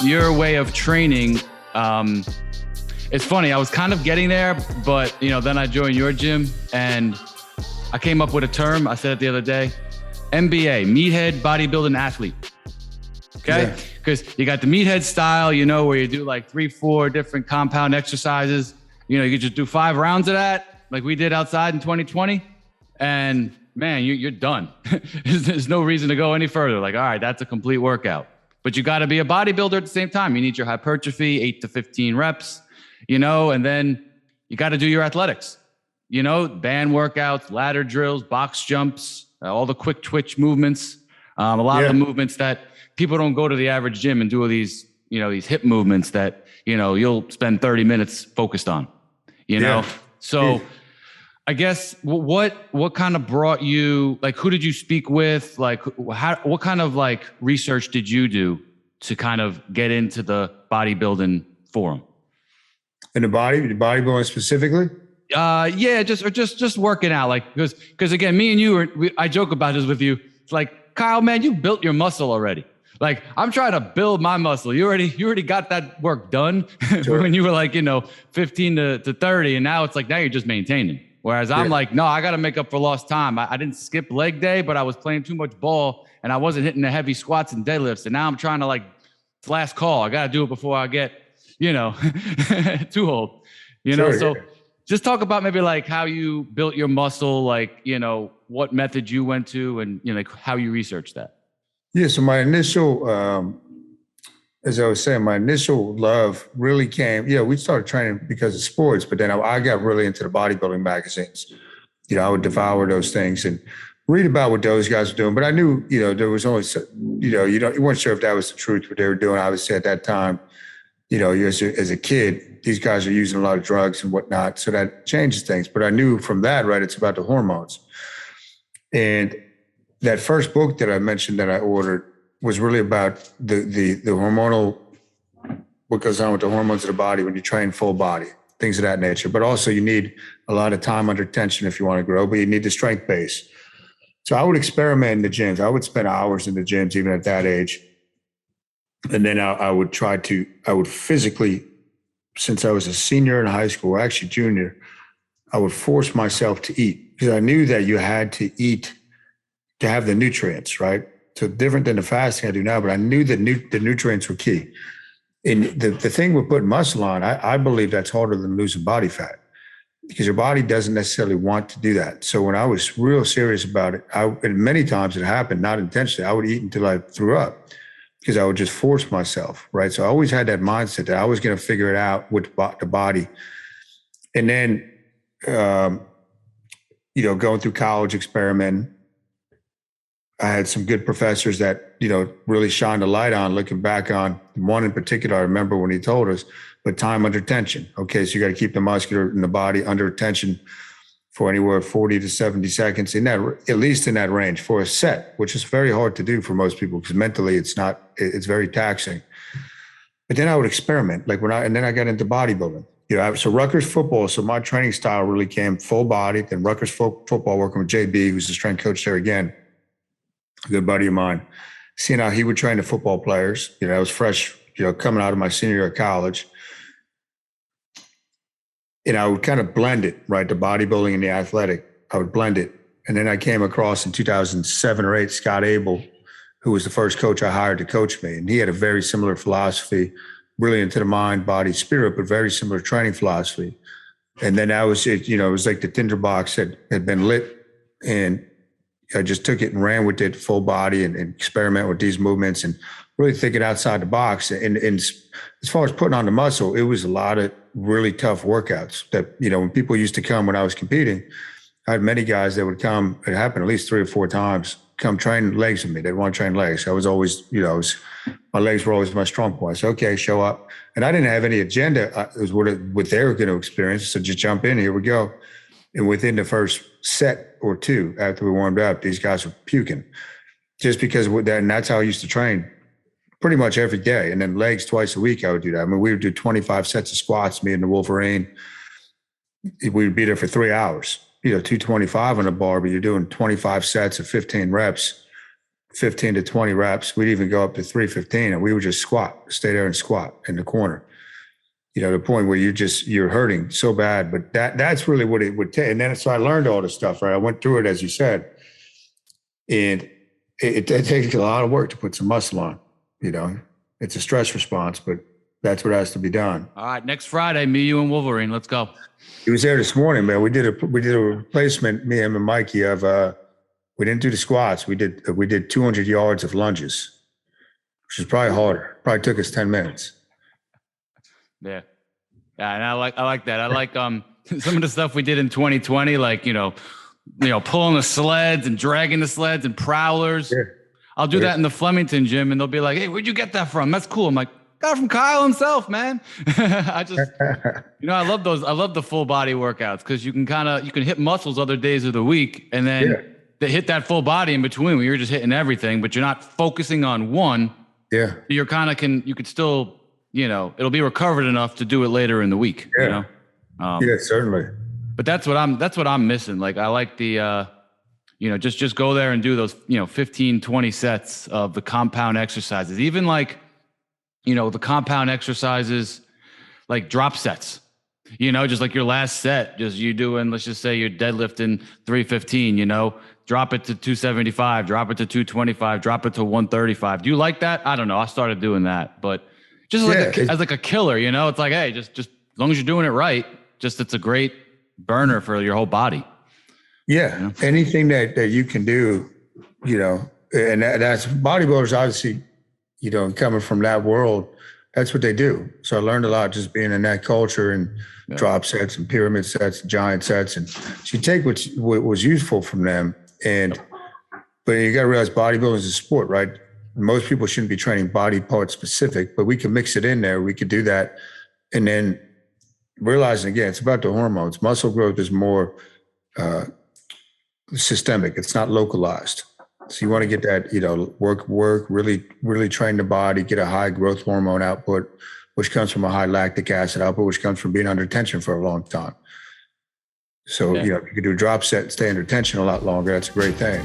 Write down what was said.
your way of training, it's funny. I was kind of getting there, but then I joined your gym and I came up with a term. I said it the other day, M.B.A, Meathead Bodybuilding Athlete. Okay. Because you got the Meathead style, where you do like 3-4 different compound exercises. You could just do 5 rounds of that like we did outside in 2020. And man, you're done. There's no reason to go any further. Like, all right, that's a complete workout. But you got to be a bodybuilder at the same time. You need your hypertrophy, 8 to 15 reps, and then you got to do your athletics, band workouts, ladder drills, box jumps, all the quick twitch movements, a lot of the movements that people don't go to the average gym and do all these, these hip movements that, you'll spend 30 minutes focused on, So I guess what kind of brought you, like, who did you speak with? Like, what kind of like research did you do to kind of get into the bodybuilding forum? In the bodybuilding specifically? Yeah, just working out. Like, because again, me and you, I joke about this with you. It's like, Kyle, man, you built your muscle already. Like, I'm trying to build my muscle. You already got that work done when you were like, 15 to 30. And now it's like, now you're just maintaining. Whereas I'm like, no, I got to make up for lost time. I didn't skip leg day, but I was playing too much ball and I wasn't hitting the heavy squats and deadlifts. And now I'm trying to like, it's last call. I got to do it before I get, too old, So just talk about maybe like how you built your muscle, like, what method you went to and, like how you researched that. Yeah. So my initial, as I was saying, my initial love really came, we started training because of sports, but then I got really into the bodybuilding magazines. I would devour those things and read about what those guys were doing. But I knew, there was always, you weren't sure if that was the truth, what they were doing. Obviously at that time, as a kid, these guys are using a lot of drugs and whatnot. So that changes things. But I knew from that, right, it's about the hormones. And that first book that I mentioned that I ordered was really about the hormonal, what goes on with the hormones of the body when you train full body, things of that nature. But also you need a lot of time under tension if you want to grow, but you need the strength base. So I would experiment in the gyms. I would spend hours in the gyms, even at that age. And then I would physically, since I was a senior in high school, actually junior, I would force myself to eat because I knew that you had to eat to have the nutrients, right? So different than the fasting I do now, but I knew that the nutrients were key. And the thing with putting muscle on, I believe that's harder than losing body fat because your body doesn't necessarily want to do that. So when I was real serious about it, and many times it happened, not intentionally, I would eat until I threw up because I would just force myself, right? So I always had that mindset that I was going to figure it out with the body. And then, going through college, experimenting, I had some good professors that, really shined a light on, looking back on one in particular. I remember when he told us, but time under tension. Okay. So you got to keep the muscular in the body under tension for anywhere 40 to 70 seconds at least in that range for a set, which is very hard to do for most people because mentally it's very taxing. But then I would experiment and then I got into bodybuilding. So Rutgers football. So my training style really came full body. Then Rutgers football, working with JB, who's the strength coach there again, a good buddy of mine. Seeing how he would train the football players. I was fresh, coming out of my senior year of college. And I would kind of blend it, right? The bodybuilding and the athletic. I would blend it. And then I came across in 2007 or 8, Scott Abel, who was the first coach I hired to coach me. And he had a very similar philosophy, really into the mind, body, spirit, but very similar training philosophy. And then that was it. It was like the tinderbox had been lit, and I just took it and ran with it full body and experiment with these movements and really thinking outside the box. And as far as putting on the muscle, it was a lot of really tough workouts that, when people used to come when I was competing, I had many guys that would come, it happened at least 3 or 4 times, come train legs with me. They want to train legs. I was always, my legs were always my strong point. So, okay, show up. And I didn't have any agenda. It was what they were going to experience. So just jump in, here we go. And within the first set or 2, after we warmed up, these guys were puking just because of that. And that's how I used to train pretty much every day. And then legs twice a week, I would do that. I mean, we would do 25 sets of squats, me and the Wolverine. We would be there for 3 hours, 225 on a bar, but you're doing 25 sets of 15 reps 15 to 20 reps. We'd even go up to 315 and we would just squat, stay there and squat in the corner. You know, the point where you're hurting so bad, but that's really what it would take. And then, so I learned all this stuff, right? I went through it, as you said, and it takes a lot of work to put some muscle on, you know, it's a stress response, but that's what has to be done. All right. Next Friday, me, you, and Wolverine. Let's go. He was there this morning, man. We did a replacement, me, him, and Mikey of, we didn't do the squats. We did 200 yards of lunges, which is probably harder. Probably took us 10 minutes. Yeah. Yeah. And I like that. I like, some of the stuff we did in 2020, like, you know, pulling the sleds and dragging the sleds and prowlers. Yeah. I'll do that in the Flemington gym and they'll be like, hey, where'd you get that from? That's cool. I'm like, got it from Kyle himself, man. I just, I love those. I love the full body workouts because you can hit muscles other days of the week and then they hit that full body in between where you're just hitting everything, but you're not focusing on one. Yeah. You're you could still, it'll be recovered enough to do it later in the week. Yeah. Yeah, certainly. But that's what I'm missing. Like, I like the, just go there and do those, 15, 20 sets of the compound exercises, even like, the compound exercises, like drop sets, just like your last set, just you doing, let's just say you're deadlifting 315, drop it to 275, drop it to 225, drop it to 135. Do you like that? I don't know. I started doing that, but just as like a killer, it's like, hey, just as long as you're doing it right, it's a great burner for your whole body. Yeah. Anything that you can do, and that's bodybuilders, obviously, coming from that world, that's what they do. So I learned a lot just being in that culture and drop sets and pyramid sets, giant sets. And so you take what was useful from them. But you got to realize bodybuilding is a sport, right? Most people shouldn't be training body part specific, but we can mix it in there. We could do that. And then realizing, again, it's about the hormones. Muscle growth is more systemic. It's not localized. So you want to get that, work, really, really train the body, get a high growth hormone output, which comes from a high lactic acid output, which comes from being under tension for a long time. So, if you can do a drop set and stay under tension a lot longer, that's a great thing.